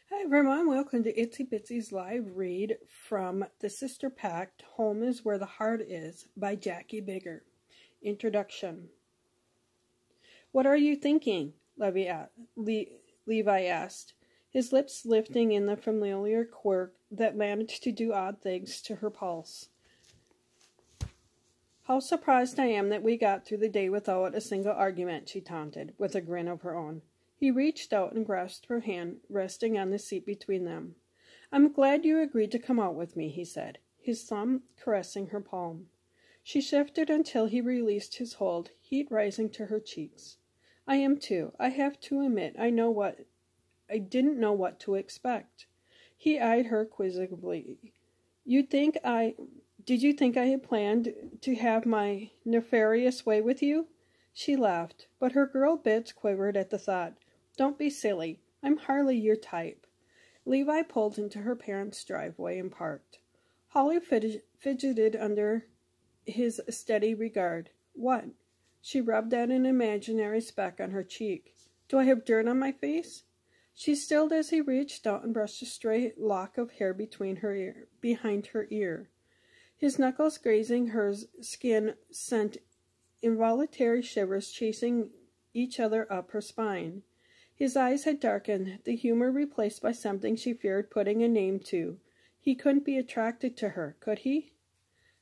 Hi everyone, welcome to Itsy Bitsy's live read from the Sister Pact, Home is Where the Heart Is by Jacquie Biggar. Introduction. What are you thinking? Levi asked, his lips lifting in the familiar quirk that managed to do odd things to her pulse. How surprised I am that we got through the day without a single argument, she taunted, with a grin of her own. He reached out and grasped her hand, resting on the seat between them. I'm glad you agreed to come out with me, he said, his thumb caressing her palm. She shifted until he released his hold, heat rising to her cheeks. I am too. I have to admit, I didn't know what to expect. He eyed her quizzically. Did you think I had planned to have my nefarious way with you? She laughed, but her girl bits quivered at the thought. Don't be silly. I'm hardly your type. Levi pulled into her parents' driveway and parked. Holly fidgeted under his steady regard. What? She rubbed at an imaginary speck on her cheek. Do I have dirt on my face? She stilled as he reached out and brushed a stray lock of hair behind her ear. His knuckles grazing her skin sent involuntary shivers chasing each other up her spine. His eyes had darkened, the humor replaced by something she feared putting a name to. He couldn't be attracted to her, could he?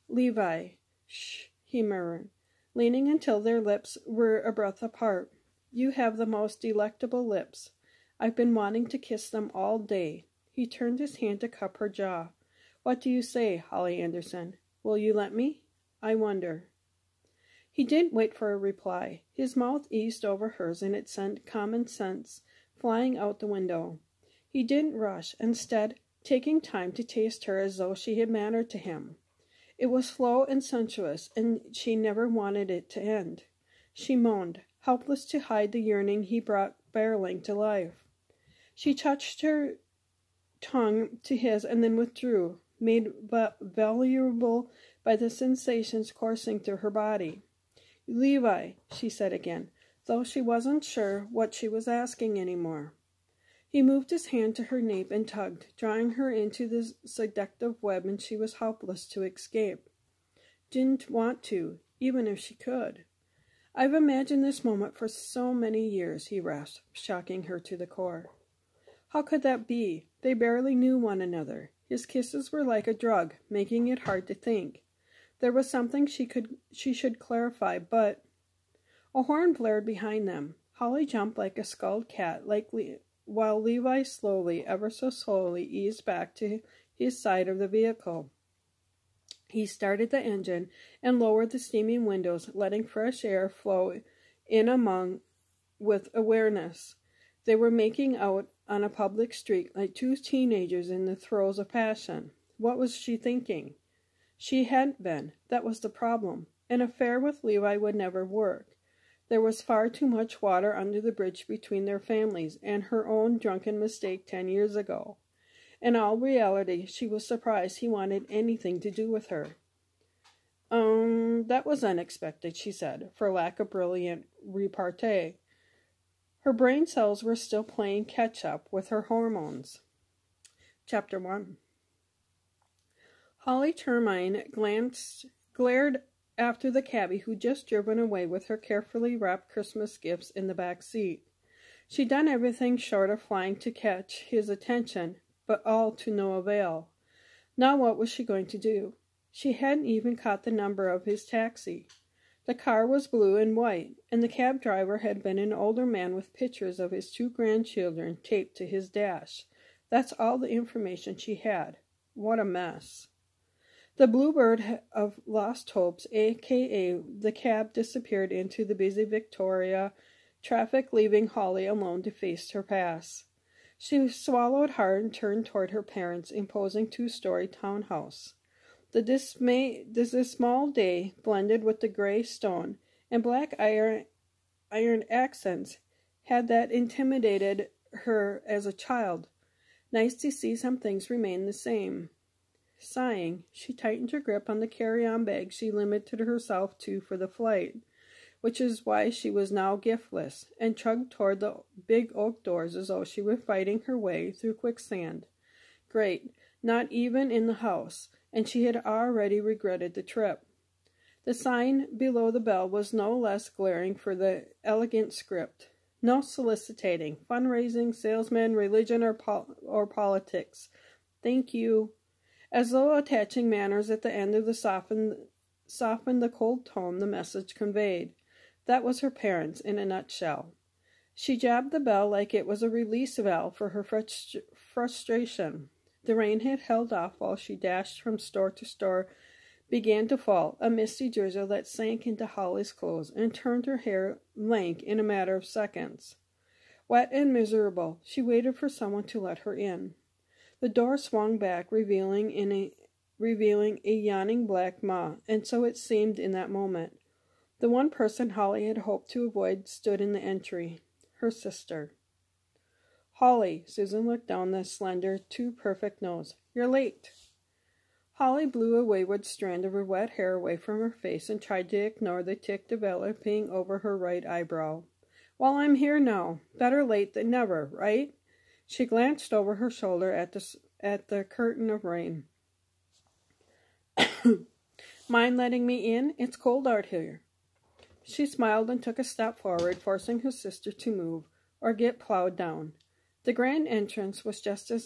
Levi, shh, he murmured, leaning until their lips were a breath apart. You have the most delectable lips. I've been wanting to kiss them all day. He turned his hand to cup her jaw. What do you say, Holly Anderson? Will you let me? I wonder. He didn't wait for a reply. His mouth eased over hers, and it sent common sense flying out the window. He didn't rush, instead taking time to taste her as though she had mattered to him. It was slow and sensuous, and she never wanted it to end. She moaned, helpless to hide the yearning he brought barreling to life. She touched her tongue to his and then withdrew, made valuable by the sensations coursing through her body. Levi, she said again, though she wasn't sure what she was asking anymore. He moved his hand to her nape and tugged, drawing her into the seductive web, and she was helpless to escape. Didn't want to, even if she could. I've imagined this moment for so many years, he rasped, shocking her to the core. How could that be? They barely knew one another. His kisses were like a drug, making it hard to think. There was something she should clarify, but... A horn blared behind them. Holly jumped like a scalded cat, while Levi slowly, ever so slowly, eased back to his side of the vehicle. He started the engine and lowered the steaming windows, letting fresh air flow in among with awareness. They were making out on a public street like two teenagers in the throes of passion. What was she thinking? She hadn't been. That was the problem. An affair with Levi would never work. There was far too much water under the bridge between their families and her own drunken mistake 10 years ago. In all reality, she was surprised he wanted anything to do with her. That was unexpected, she said, for lack of brilliant repartee. Her brain cells were still playing catch-up with her hormones. Chapter 1. Holly Termine glared after the cabbie who'd just driven away with her carefully wrapped Christmas gifts in the back seat. She'd done everything short of flying to catch his attention, but all to no avail. Now what was she going to do? She hadn't even caught the number of his taxi. The car was blue and white, and the cab driver had been an older man with pictures of his 2 grandchildren taped to his dash. That's all the information she had. What a mess. The bluebird of lost hopes, a.k.a. the cab, disappeared into the busy Victoria traffic, leaving Holly alone to face her past. She swallowed hard and turned toward her parents' imposing 2-story townhouse. The small day blended with the gray stone and black iron accents had that intimidated her as a child. Nice to see some things remain the same. Sighing, she tightened her grip on the carry-on bag she limited herself to for the flight. which is why she was now giftless, and chugged toward the big oak doors as though she were fighting her way through quicksand. Great, not even in the house, and she had already regretted the trip. The sign below the bell was no less glaring for the elegant script. No soliciting, fundraising, salesman, religion, or politics. Thank you. As though attaching manners at the end of the softened the cold tone the message conveyed. That was her parents in a nutshell. She jabbed the bell like it was a release valve for her frustration. The rain had held off while she dashed from store to store, began to fall, a misty drizzle that sank into Holly's clothes and turned her hair lank in a matter of seconds. Wet and miserable, she waited for someone to let her in. The door swung back, revealing a yawning black maw, and so it seemed in that moment. The one person Holly had hoped to avoid stood in the entry, her sister. Holly, Susan looked down the slender, too-perfect nose. You're late. Holly blew a wayward strand of her wet hair away from her face and tried to ignore the tick developing over her right eyebrow. Well, I'm here now. Better late than never, right? She glanced over her shoulder at the curtain of rain. Mind letting me in? It's cold out here. She smiled and took a step forward, forcing her sister to move, or get plowed down. The grand entrance was just as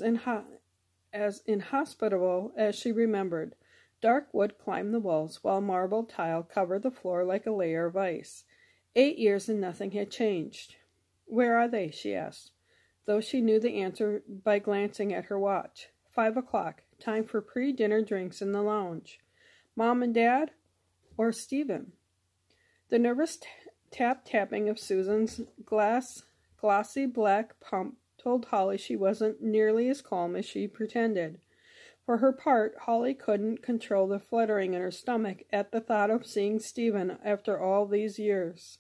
inhospitable as she remembered. Dark wood climbed the walls, while marble tile covered the floor like a layer of ice. 8 years and nothing had changed. Where are they? She asked, though she knew the answer by glancing at her watch. 5 o'clock. Time for pre-dinner drinks in the lounge. Mom and Dad? Or Stephen? The nervous tap-tapping of Susan's glossy black pump told Holly she wasn't nearly as calm as she pretended. For her part, Holly couldn't control the fluttering in her stomach at the thought of seeing Stephen after all these years.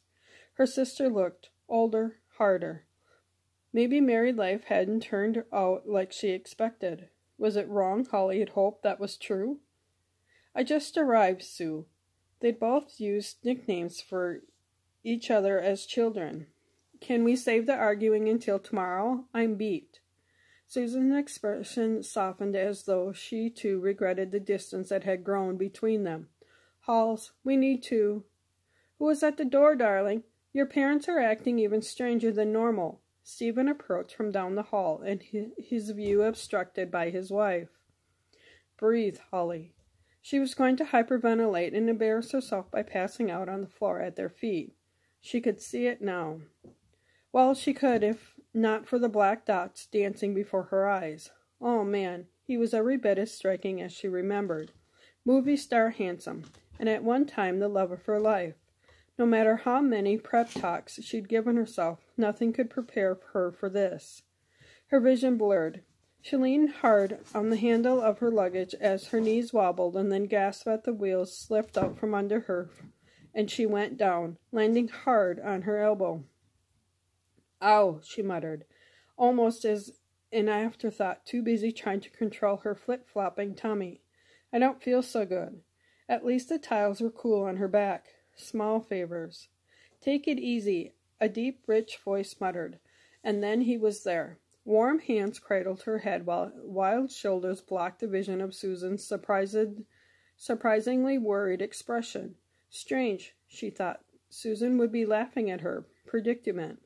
Her sister looked older, harder. Maybe married life hadn't turned out like she expected. Was it wrong Holly had hoped that was true? I just arrived, Sue. They'd both used nicknames for each other as children. Can we save the arguing until tomorrow? I'm beat. Susan's expression softened as though she too regretted the distance that had grown between them. Halls, we need to. Who is at the door, darling? Your parents are acting even stranger than normal. Stephen approached from down the hall, and his view obstructed by his wife. Breathe, Holly. She was going to hyperventilate and embarrass herself by passing out on the floor at their feet. She could see it now. Well, she could if not for the black dots dancing before her eyes. Oh, man, he was every bit as striking as she remembered. Movie star handsome, and at one time the love of her life. No matter how many prep talks she'd given herself, nothing could prepare her for this. Her vision blurred. She leaned hard on the handle of her luggage as her knees wobbled and then gasped as the wheels slipped out from under her, and she went down, landing hard on her elbow. Ow, she muttered, almost as an afterthought, too busy trying to control her flip-flopping tummy. I don't feel so good. At least the tiles were cool on her back. Small favors. Take it easy, a deep, rich voice muttered, and then he was there. Warm hands cradled her head while wild shoulders blocked the vision of Susan's surprisingly worried expression. Strange, she thought. Susan would be laughing at her predicament.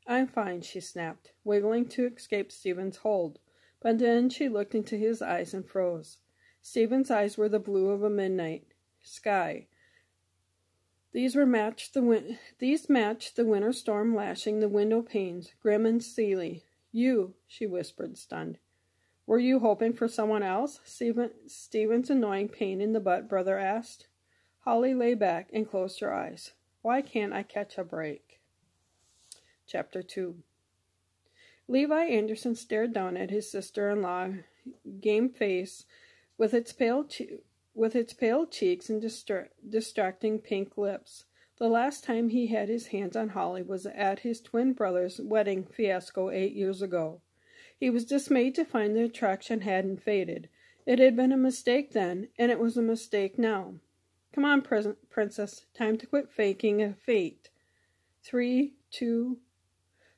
I'm fine, she snapped, wiggling to escape Stephen's hold. But then she looked into his eyes and froze. Stephen's eyes were the blue of a midnight sky. These matched the winter storm lashing the window panes, grim and steely. You, she whispered, stunned. Were you hoping for someone else? Stephen's annoying pain in the butt brother asked. Holly lay back and closed her eyes. Why can't I catch a break? Chapter 2. Levi Anderson stared down at his sister-in-law, game face, with its pale cheeks and distracting pink lips. The last time he had his hands on Holly was at his twin brother's wedding fiasco 8 years ago. He was dismayed to find the attraction hadn't faded. It had been a mistake then, and it was a mistake now. Come on, princess. Time to quit faking a fate. 3, 2...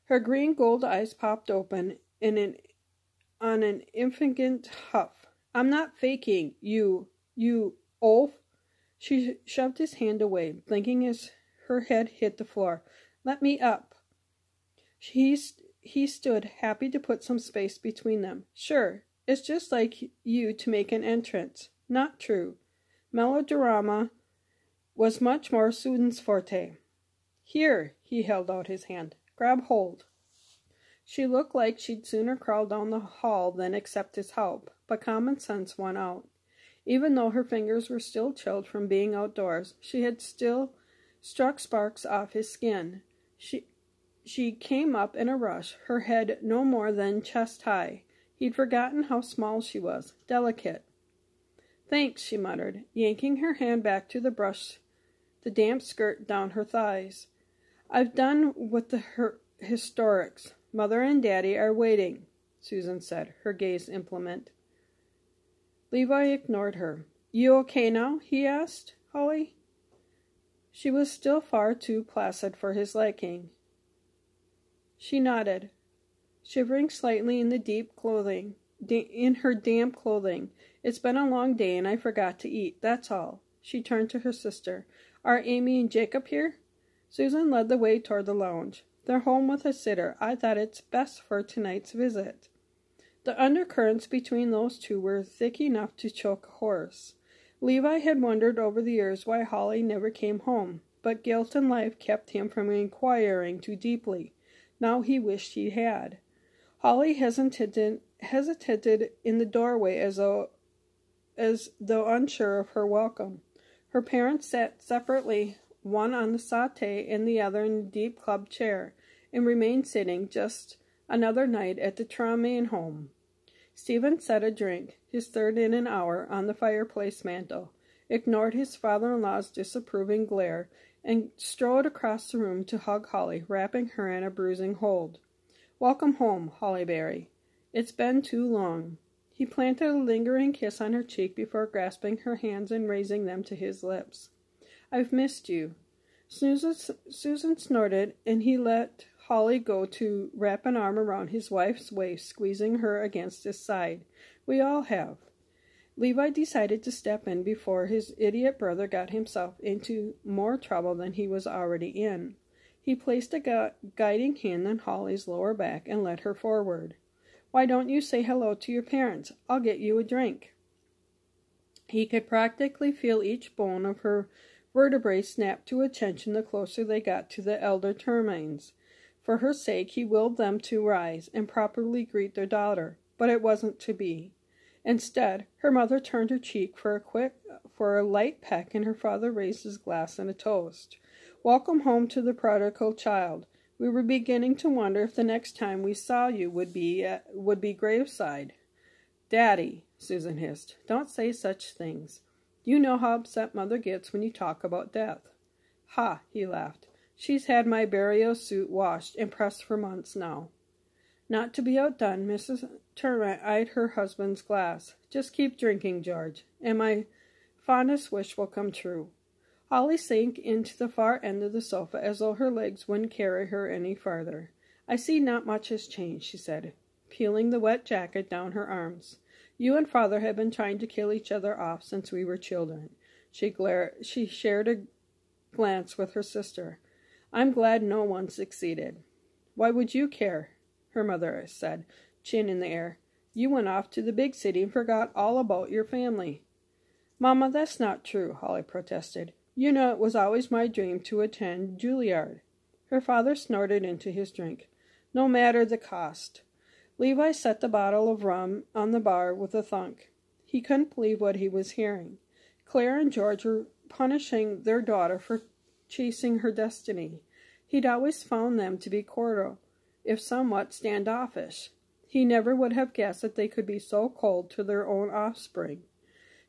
Her green gold eyes popped open on an infant huff. I'm not faking, you oaf. She shoved his hand away, blinking as her head hit the floor. Let me up. He stood, happy to put some space between them. Sure, it's just like you to make an entrance. Not true. Melodrama was much more Susan's forte. Here, he held out his hand. Grab hold. She looked like she'd sooner crawl down the hall than accept his help, but common sense won out. Even though her fingers were still chilled from being outdoors, she had still struck sparks off his skin. She came up in a rush, her head no more than chest high. He'd forgotten how small she was, delicate. Thanks, she muttered, yanking her hand back to brush the damp skirt down her thighs. I've done with the historics. Mother and Daddy are waiting, Susan said, her gaze implement. Levi ignored her. You okay now? He asked Holly. She was still far too placid for his liking. She nodded, shivering slightly in her damp clothing. It's been a long day and I forgot to eat, that's all. She turned to her sister. Are Amy and Jacob here? Susan led the way toward the lounge. They're home with a sitter. I thought it's best for tonight's visit. The undercurrents between those two were thick enough to choke a horse. Levi had wondered over the years why Holly never came home, but guilt and life kept him from inquiring too deeply. Now he wished he had. Holly hesitated in the doorway as though unsure of her welcome. Her parents sat separately, one on the settee and the other in the deep club chair, and remained sitting just another night at the Tremaine home. Stephen set a drink, his third in an hour, on the fireplace mantel, ignored his father-in-law's disapproving glare, and strode across the room to hug Holly, wrapping her in a bruising hold. Welcome home, Hollyberry. It's been too long. He planted a lingering kiss on her cheek before grasping her hands and raising them to his lips. I've missed you. Susan snorted, and he let Holly go to wrap an arm around his wife's waist, squeezing her against his side. We all have. Levi decided to step in before his idiot brother got himself into more trouble than he was already in. He placed a guiding hand on Holly's lower back and led her forward. Why don't you say hello to your parents? I'll get you a drink. He could practically feel each bone of her vertebrae snap to attention the closer they got to the elder Termines. For her sake, he willed them to rise and properly greet their daughter, but it wasn't to be. Instead, her mother turned her cheek for a light peck, and her father raised his glass in a toast. Welcome home to the prodigal child. We were beginning to wonder if the next time we saw you would be graveside. Daddy, Susan hissed, don't say such things. You know how upset Mother gets when you talk about death. Ha, he laughed. She's had my burial suit washed and pressed for months now. Not to be outdone, Mrs. Termina eyed her husband's glass. Just keep drinking, George, and my fondest wish will come true. Holly sank into the far end of the sofa as though her legs wouldn't carry her any farther. I see not much has changed, she said, peeling the wet jacket down her arms. You and Father have been trying to kill each other off since we were children. She shared a glance with her sister. I'm glad no one succeeded. Why would you care? Her mother said, chin in the air. You went off to the big city and forgot all about your family. Mama, that's not true, Holly protested. You know it was always my dream to attend Juilliard. Her father snorted into his drink. No matter the cost. Levi set the bottle of rum on the bar with a thunk. He couldn't believe what he was hearing. Claire and George were punishing their daughter for chasing her destiny. He'd always found them to be cordial, if somewhat standoffish. He never would have guessed that they could be so cold to their own offspring.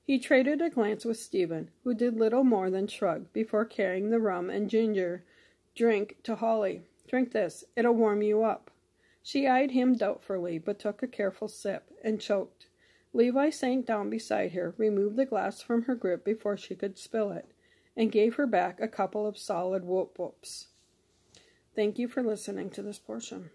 He traded a glance with Stephen, who did little more than shrug, before carrying the rum and ginger drink to Holly. Drink this. It'll warm you up. She eyed him doubtfully, but took a careful sip, and choked. Levi sank down beside her, removed the glass from her grip before she could spill it. and gave her back a couple of solid whoop-whoops. Thank you for listening to this portion.